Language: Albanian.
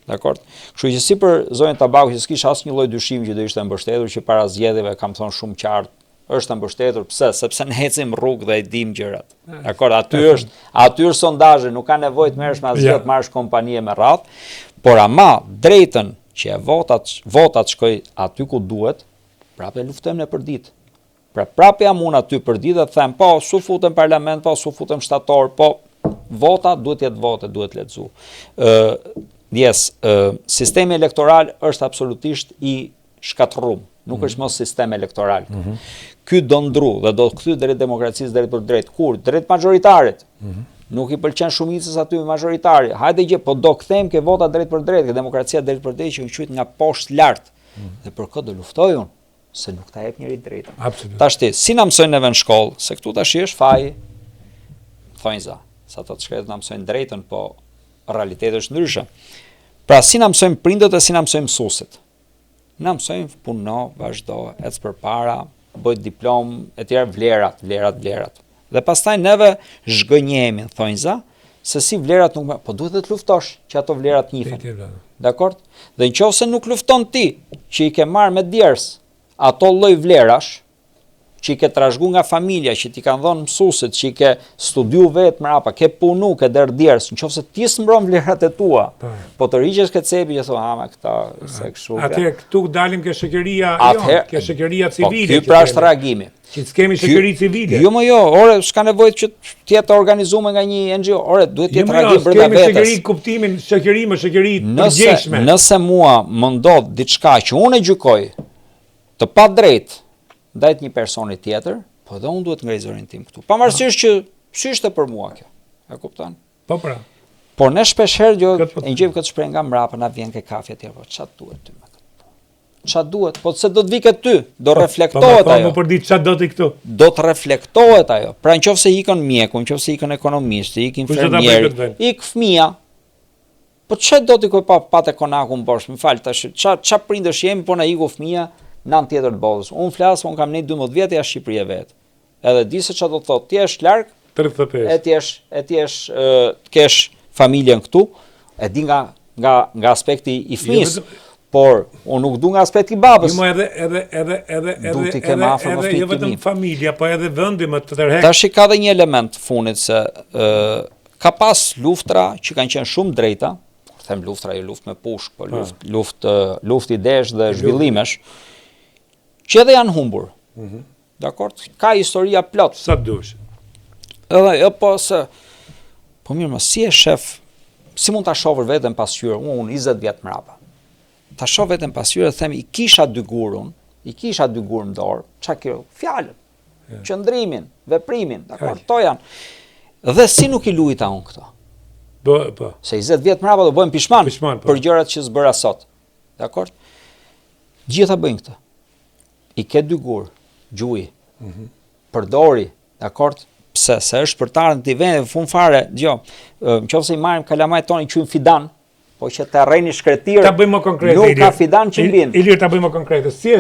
Dakor? Kështu që si për zonën tabaku që s'kisha asnjë lloj dyshimi që do ishte mbështetur, që para zgjedhjeve kam thënë shumë qartë, është mbështetur. Pse? Sepse ne ecim rrugë dhe i dim gjërat. Dakor? Aty është sondazhe, nuk ka nevojë të merresh me asgjë, të marrësh kompanie me radhë, por ama drejtën që votat shkoj aty ku duhet, prapë luftojmë ne për ditë. Pra prapë jam unë aty për ditë dhe them, po, su futem parlament, po, su futem shtator, po, vota duhet jetë vote, duhet lexu. Sistemi elektoral është absolutisht i shkatërruar, nuk është mos sistem elektoral. Ky do ndru dhe do kthy drejt demokracisë drejt për drejt. Kur? Drejt majoritarit. Nuk i pëlqen shumicës aty majoritari. Hajde gjë, po do kthejmë ke vota drejt për drejt, ke demokracia drejt për drejt që u quhet nga poshtë lart. Dhe për këtë do luftoj unë, se nuk ta jep njëri drejtën. Tashti, si na mësojnë neve në shkollë, se këtu tash është faji thonjza. Sa ato të shkretë na mësojnë drejtën, po realiteti është ndryshe. Pra si na mësojnë prindët e si na mësojnë mësuesit. Na mësojnë puno, vazhdo, ec përpara, bëj diplomë, etj, vlerat. Dhe pastaj neve zhgënjehemi thonjza se si vlerat nuk, po duhet të luftosh që ato vlerat njihen. Dakor? Dhe nëse nuk lufton ti, që i ke marrë me djers ato lloj vlerash, që i ke trashëgu nga familja, që ti kanë dhënë mësuesit, që i ke studiu vetë mrapa, ke punu, ke der djers, nëse ti s'mbron vlerat e tua, po të rriqesh këtë cepi që thua, ama këta se kështu. Atëherë këtu dalim ke shoqëria ke shoqëria civile. Po ky pra është reagimi. Që s'kemi shoqëri civile. Jo, ore, s'ka nevojë që të jetë organizuar nga një NGO, ore, duhet të jetë reagim brenda vetes. Kemi shoqëri kuptimin, shoqëri përgjegjshme. Nëse mua më ndodh diçka që unë e gjykoj të padrejtë ndaj një personi tjetër, po dhe unë duhet ngrej zërin tim këtu. Pavarësisht që si ishte për mua kjo. E kupton? Po pra. Por ne shpeshherë e gjejmë këtë shprehje nga mbrapa, na vjen ke kafe atje, po ç'a duhet ty me këtë? Ç'a duhet? Po se do të vi ty, do reflektohet ajo. Po për ditë ç'a do ti këtu? Do të reflektohet ajo. Pra nëse ikën mjeku, nëse ikën ekonomisti, ikën infermieri, ik fëmia. Po ç'a do ti kur pa te konakun bosh, më fal tash, ç'a prindësh jemi, po na iku fëmia nën tjetër të botës. Unë flas, unë kam ne 12 vjet jashtë Shqipërisë vet. Edhe di se çfarë do të thotë, ti je larg 35. Ti kesh familjen këtu, e di nga aspekti i fëmisë, por unë nuk du nga aspekti i babës. Jo edhe vetëm familja, po edhe vendi më të tërhequr. Tash ka edhe një element fundit se ka pas luftra që kanë qenë shumë drejta, them luftra, jo luftë me pushk, po luftë idesh dhe zhvillimesh, që edhe janë humbur. Dakor? Ka historia plot. Sa dush. Edhe jo po se po mirë, si e shef, si mund ta shohësh veten pasqyrë, unë 20 vjet mrapa. Ta shoh veten pasqyrë dhe them i kisha dy gur në dorë, çka kjo? Fjalën, qëndrimin, veprimin, dakor? To janë. Dhe si nuk i lujta unë këto. Po. Se 20 vjet mrapa do bëhem pishman për gjërat që s'bëra sot. Dakor? Gjitha bëjnë këtë. I ke dy gur, gjuji, përdori, dakor? Pse? Se është përtarën të i vendit, fund fare, nëse i marrim kalamajt tonë, i quajmë fidan, po që terreni shkretir, ta bëjmë më konkret. Nuk ka fidan që mbin. Ilir, ta bëjmë më konkret. Si është